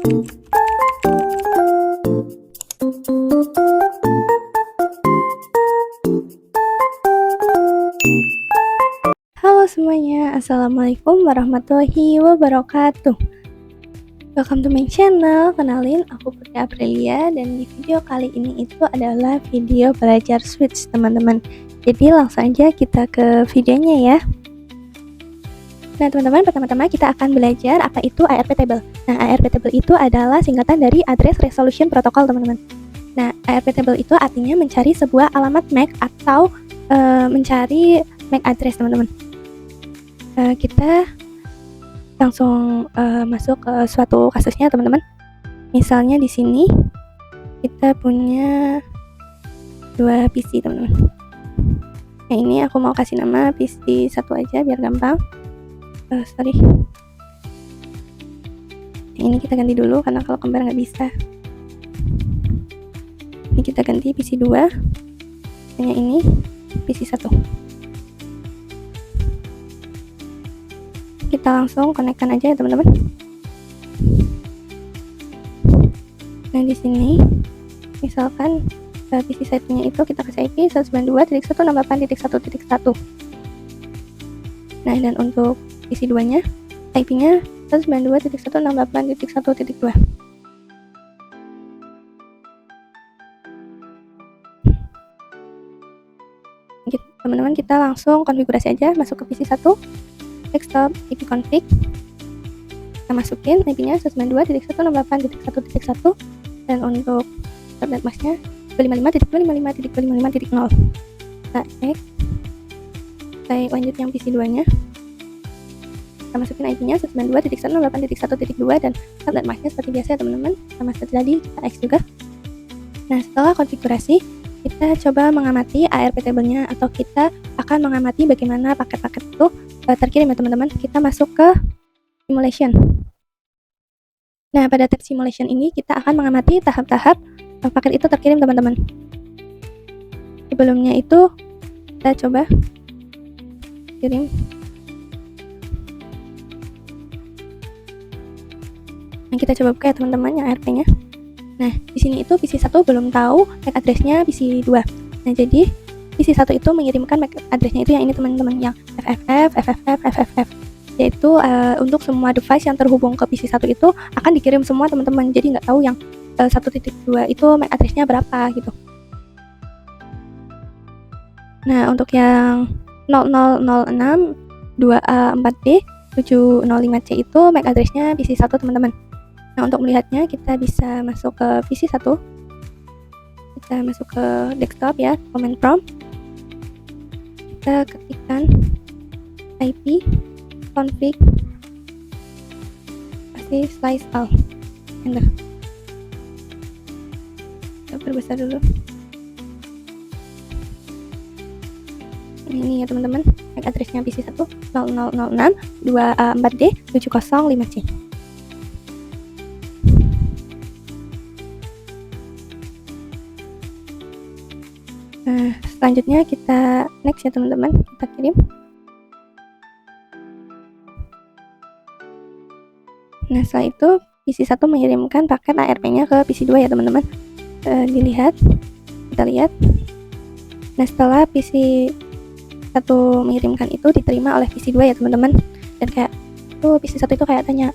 Halo semuanya, Assalamualaikum warahmatullahi wabarakatuh. Welcome to my channel. Kenalin, aku Putri Aprilia, dan di video kali ini itu adalah video belajar Switch teman-teman. Jadi langsung aja kita ke videonya ya. Nah teman-teman, pertama-tama kita akan belajar apa itu ARP Table. Nah ARP Table itu adalah singkatan dari Address Resolution Protocol teman-teman. Nah ARP Table itu artinya mencari sebuah alamat MAC atau mencari MAC address teman-teman. Kita langsung masuk ke suatu kasusnya teman-teman. Misalnya di sini kita punya 2 PC teman-teman. Nah ini aku mau kasih nama PC 1 aja biar gampang. Ini kita ganti dulu karena kalau kembar nggak bisa. Ini kita ganti PC 2, hanya ini PC 1. Kita langsung konekkan aja ya teman-teman. Nah di sini misalkan PC satunya itu kita kasih IP 192.168.1.1. Nah dan untuk PC 2 nya IP nya 192.168.1.2. Teman-teman, kita langsung konfigurasi aja, masuk ke PC 1, desktop, IP config, kita masukin IP nya 192.168.1.1, dan untuk subnet masknya 255.255.255.0. kita next, kita lanjut yang PC 2 nya, kita masukin IP nya 192.168.1.2, dan subnet masknya seperti biasa ya teman-teman, sama seperti tadi kita X juga. Nah setelah konfigurasi, kita coba mengamati ARP table-nya, atau kita akan mengamati bagaimana paket-paket itu terkirim ya teman-teman. Kita masuk ke simulation. Nah pada tab simulation ini kita akan mengamati tahap-tahap paket itu terkirim teman-teman. Sebelumnya itu kita coba kirim. Nah kita coba buka ya teman-teman yang ARP-nya. Nah, di sini itu PC 1 belum tahu MAC address-nya PC 2. Nah, jadi PC 1 itu mengirimkan MAC address-nya itu yang ini teman-teman, yang FFF. Yaitu untuk semua device yang terhubung ke PC 1 itu akan dikirim semua teman-teman. Jadi nggak tahu yang 1.2 itu MAC address-nya berapa gitu. Nah, untuk yang 0006 2A4D 705C itu MAC address-nya PC 1 teman-teman. Nah untuk melihatnya kita bisa masuk ke PC 1, kita masuk ke desktop ya, command prompt, kita ketikkan IP config kasih slice all, enter. Kita perbesar dulu. Ini ya teman-teman, MAC address-nya PC 1 0006 2A4D 705C. Nah, selanjutnya kita next ya teman-teman, kita kirim. Nah, setelah itu PC 1 mengirimkan paket ARP-nya ke PC 2 ya teman-teman. Dilihat, kita lihat. Nah, setelah PC 1 mengirimkan itu diterima oleh PC 2 ya teman-teman. Dan kayak PC 1 itu kayak tanya,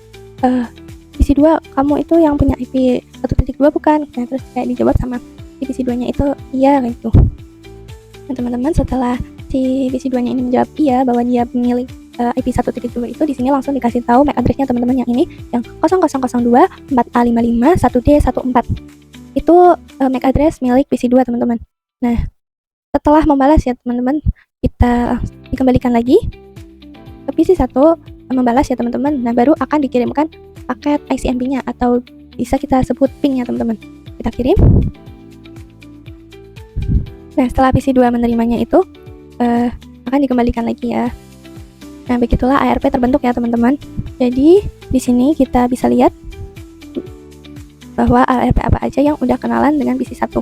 PC 2 kamu itu yang punya IP 1.2 bukan? Nah, terus kayak dijawab sama PC 2 nya itu iya kayak gitu. Nah teman-teman, setelah si PC 2 nya ini menjawab iya bahwa dia milik IP 1.2 itu, di sini langsung dikasih tahu MAC address-nya teman-teman yang ini, yang 0002 4A55 1D14. Itu MAC address milik PC 2 teman-teman. Nah, setelah membalas ya teman-teman, kita dikembalikan lagi ke PC 1, membalas ya teman-teman. Nah, baru akan dikirimkan paket ICMP-nya, atau bisa kita sebut ping-nya teman-teman. Kita kirim. Nah, setelah PC 2 menerimanya itu akan dikembalikan lagi ya. Nah, begitulah ARP terbentuk ya, teman-teman. Jadi, di sini kita bisa lihat bahwa ARP apa aja yang udah kenalan dengan PC 1.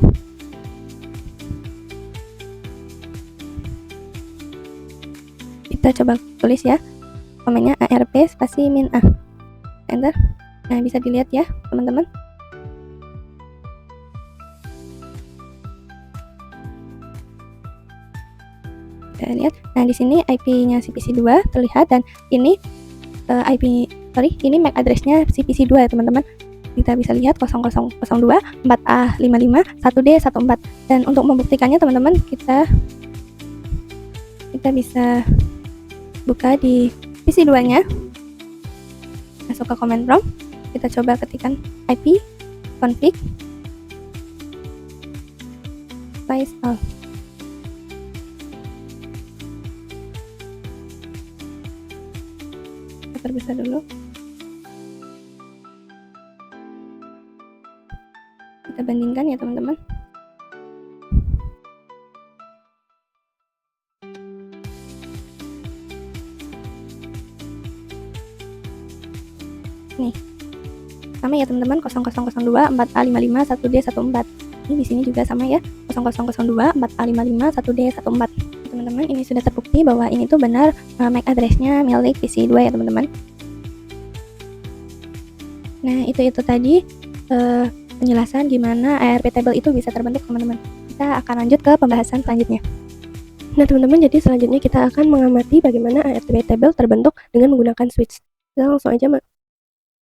Kita coba tulis ya. Komennya ARP spasi min A. Enter. Nah, bisa dilihat ya teman-teman. Kita lihat. Nah, di sini IP-nya si PC2 terlihat, dan ini ini MAC address-nya si PC2 ya teman-teman. Kita bisa lihat 0002 4A55 1D14. Dan untuk membuktikannya teman-teman, kita bisa buka di PC2-nya. Masuk ke command prompt, kita coba ketikkan IP config install. Kita perbesar dulu. Kita bandingkan ya teman-teman. Nih, sama ya teman-teman, 0002 4A55 1D14. Ini di sini juga sama ya, 0002 4A55 1D14. Teman-teman, ini sudah terbukti bahwa ini tuh benar MAC address-nya milik PC2 ya teman-teman. Nah, itu tadi penjelasan gimana ARP table itu bisa terbentuk teman-teman. Kita akan lanjut ke pembahasan selanjutnya. Nah teman-teman, jadi selanjutnya kita akan mengamati bagaimana ARP table terbentuk dengan menggunakan switch. Kita langsung aja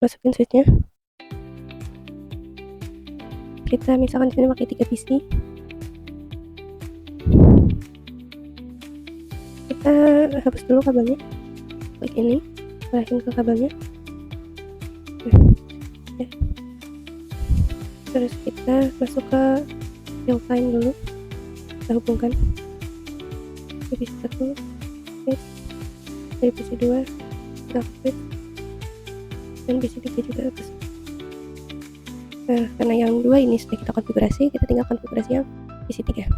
masukin switchnya. Kita misalkan di sini pakai 3 PC. Kita hapus dulu kabelnya. Klik ini, arahin ke kabelnya. Oke. Terus kita masuk ke real time dulu. Kita hubungkan ke PC1, switch dari PC2 kita switch, dan PC3 juga ke. Nah, karena yang dua ini sudah kita konfigurasi, kita tinggal konfigurasi yang PC3.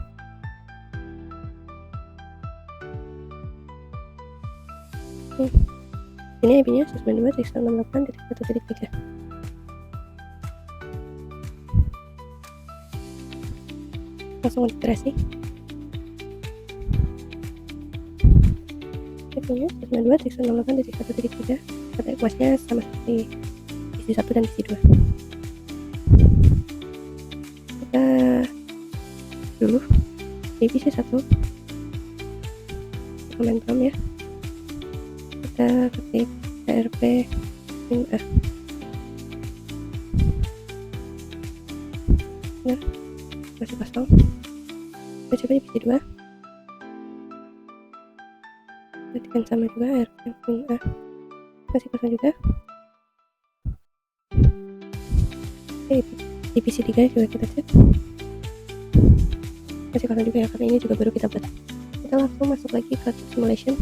Ini IP-nya 192.168.1.3. Langsung konfigurasi. IP-nya 192.168.1.3. Kata equasnya sama seperti PC1 dan PC2. Kita dulu di PC1 command prompt ya, kita ketik ARP -a. Nah, masih kosong. Kita coba di PC2, ketikkan sama juga ARP -a, masih kosong juga. Oke, di PC3 juga kita cek, masih kosong juga ya, karena ini juga baru kita buat. Kita langsung masuk lagi ke simulation.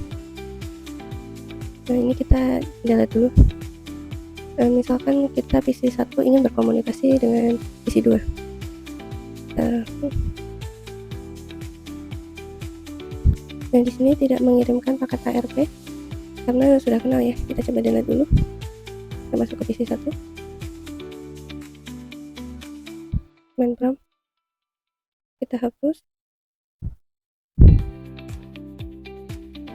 Nah, ini kita lihat dulu. Misalkan kita PC1 ingin berkomunikasi dengan PC2. Nah, di sini tidak mengirimkan paket ARP karena sudah kenal ya. Kita coba delete dulu. Kita masuk ke PC1. Command prompt. Kita hapus.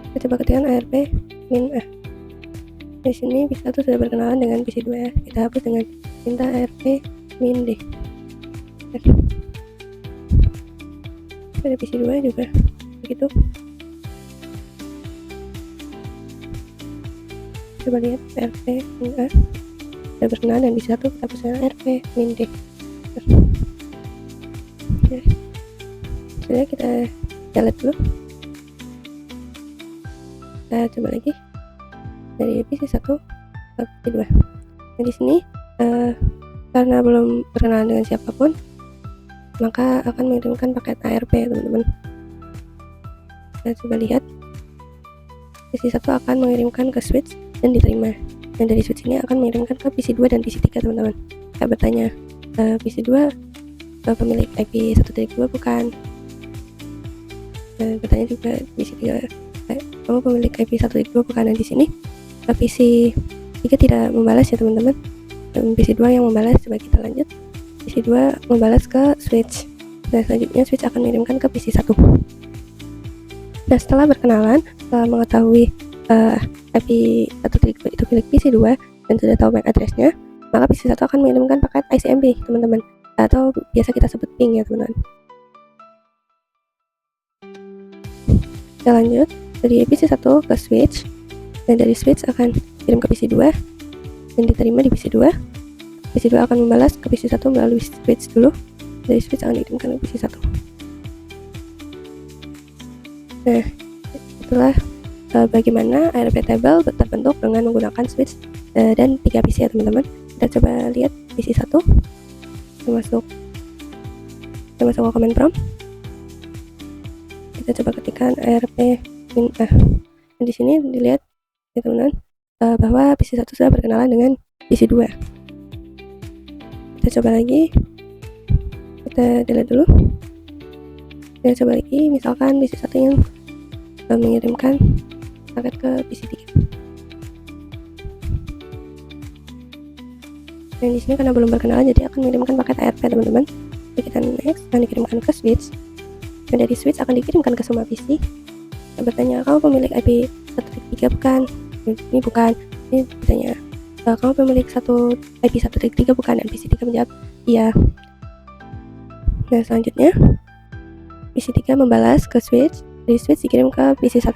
Kita coba ketikkan ARP -a. Di sini PC1 sudah berkenalan dengan PC2 ya. Kita hapus dengan minta ARP -d. Pada PC2 juga begitu. Coba lihat ARP -a sudah berkenalan dan PC1 kita hapus dengan ARP -d. Sudah, kita delete dulu. Kita coba lagi dari PC1 ke PC2. Nah, di sini karena belum berkenalan dengan siapapun, maka akan mengirimkan paket ARP ya teman-teman. Kita coba lihat, PC1 akan mengirimkan ke switch dan diterima, dan dari switch ini akan mengirimkan ke PC2 dan PC3 teman-teman. Saya bertanya, PC2 pemilik IP 1.2 bukan? Bertanya juga PC3, kamu pemilik IP 1.2 bukan? Dan di sini PC3 tidak membalas ya teman-teman, PC2 yang membalas. Coba kita lanjut, PC2 membalas ke switch, dan selanjutnya switch akan mengirimkan ke PC1. Nah, setelah berkenalan, setelah mengetahui IP 1.2 itu milik PC2 dan sudah tahu MAC address-nya, maka PC1 akan mengirimkan paket ICMP teman-teman, atau biasa kita sebut ping ya teman-teman. Kita lanjut dari PC1 ke switch, dan dari switch akan kirim ke PC2 dan diterima di PC2. PC2 akan membalas ke PC1 melalui switch dulu, dari switch akan dikirimkan ke PC1. Nah, itulah bagaimana ARP table terbentuk dengan menggunakan switch dan 3 PC ya teman-teman. Kita coba lihat PC1, kita masuk ke command prompt, kita coba ketikkan ARP min A, dan di sini dilihat ya teman-teman bahwa PC1 sudah berkenalan dengan PC2. Kita coba lagi, kita delete dulu, kita coba lagi, misalkan PC1 yang mengirimkan paket ke PC3. Dan di sini karena belum berkenalan, jadi akan mengirimkan paket ARP teman-teman. Jadi kita next, akan dikirimkan ke switch, dan dari switch akan dikirimkan ke semua PC. Kita bertanya, kamu pemilik IP 1.3 bukan? Ini bukan. Ini bertanya, kamu pemilik IP 1.3 bukan? Dan PC3 menjawab iya. Nah, selanjutnya PC3 membalas ke switch, dari switch dikirim ke PC1.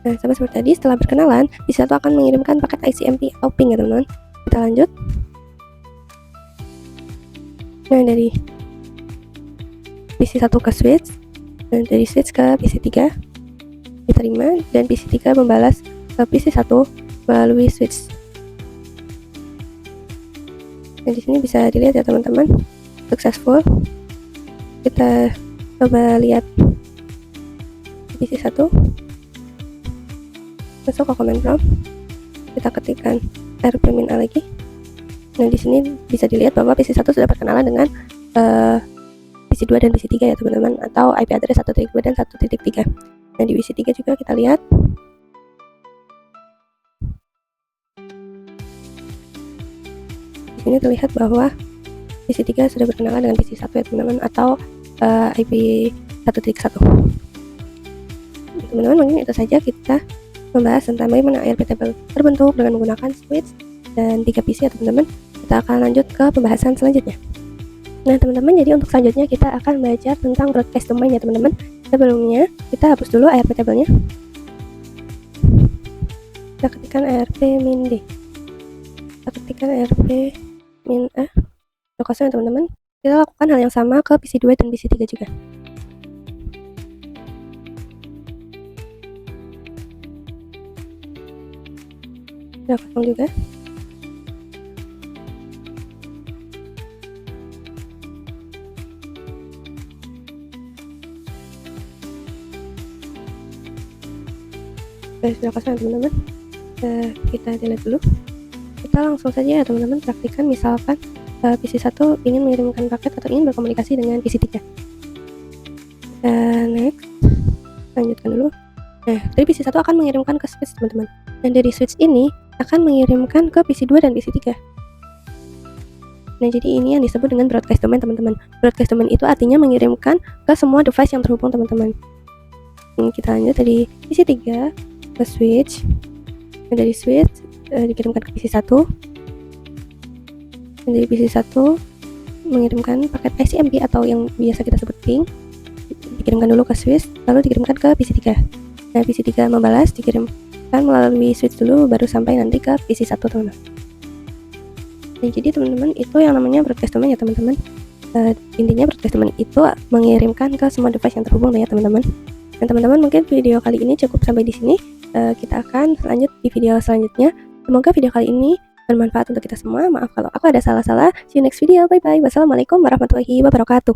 Nah, sama seperti tadi, setelah berkenalan, PC1 akan mengirimkan paket ICMP atau ping ya teman-teman. Kita lanjut. Nah, dari PC1 ke switch, dan dari switch ke PC3 diterima, dan PC3 membalas ke PC1 melalui switch. Dan di sini bisa dilihat ya teman-teman, successful. Kita coba lihat PC1, masuk ke command prompt, kita ketikkan ARP min A lagi. Nah, di sini bisa dilihat bahwa PC1 sudah berkenalan dengan PC2 dan PC3 ya teman-teman, atau IP address 1.2 dan 1.3. Nah, di PC3 juga kita lihat di sini terlihat bahwa PC3 sudah berkenalan dengan PC1 ya teman-teman, atau IP 1.1. Teman-teman, mungkin itu saja kita membahas tentang bagaimana ARP table terbentuk dengan menggunakan switch dan 3 PC ya teman-teman. Kita akan lanjut ke pembahasan selanjutnya. Nah teman-teman, jadi untuk selanjutnya kita akan belajar tentang broadcast domain ya teman-teman. Sebelumnya kita hapus dulu ARP table-nya. Kita ketikkan ARP min D, kita ketikkan ARP min A, kosong ya teman-teman. Kita lakukan hal yang sama ke PC2 dan PC3 juga. Sudah kosong juga. Sudah kosong ya teman-teman. Kita delete dulu. Kita langsung saja ya teman-teman praktikan, misalkan PC1 ingin mengirimkan paket atau ingin berkomunikasi dengan PC3. Next, lanjutkan dulu. Nah, dari PC1 akan mengirimkan ke switch teman-teman, dan dari switch ini akan mengirimkan ke PC2 dan PC3. Nah, jadi ini yang disebut dengan broadcast domain teman-teman. Broadcast domain itu artinya mengirimkan ke semua device yang terhubung teman-teman. Kita lanjut dari PC3 ke switch, dan dari switch dikirimkan ke PC1, dan dari PC1 mengirimkan paket ICMP atau yang biasa kita sebut ping, dikirimkan dulu ke switch, lalu dikirimkan ke PC3. Nah, PC3 membalas, dikirimkan melalui switch dulu, baru sampai nanti ke PC1 teman-teman. Nah, jadi teman-teman, itu yang namanya broadcast domain ya teman-teman. Intinya broadcast domain itu mengirimkan ke semua device yang terhubung ya teman-teman. Dan teman-teman, mungkin video kali ini cukup sampai di sini. Kita akan lanjut di video selanjutnya. Semoga video kali ini bermanfaat untuk kita semua. Maaf kalau aku ada salah-salah. See you next video. Bye bye. Wassalamualaikum warahmatullahi wabarakatuh.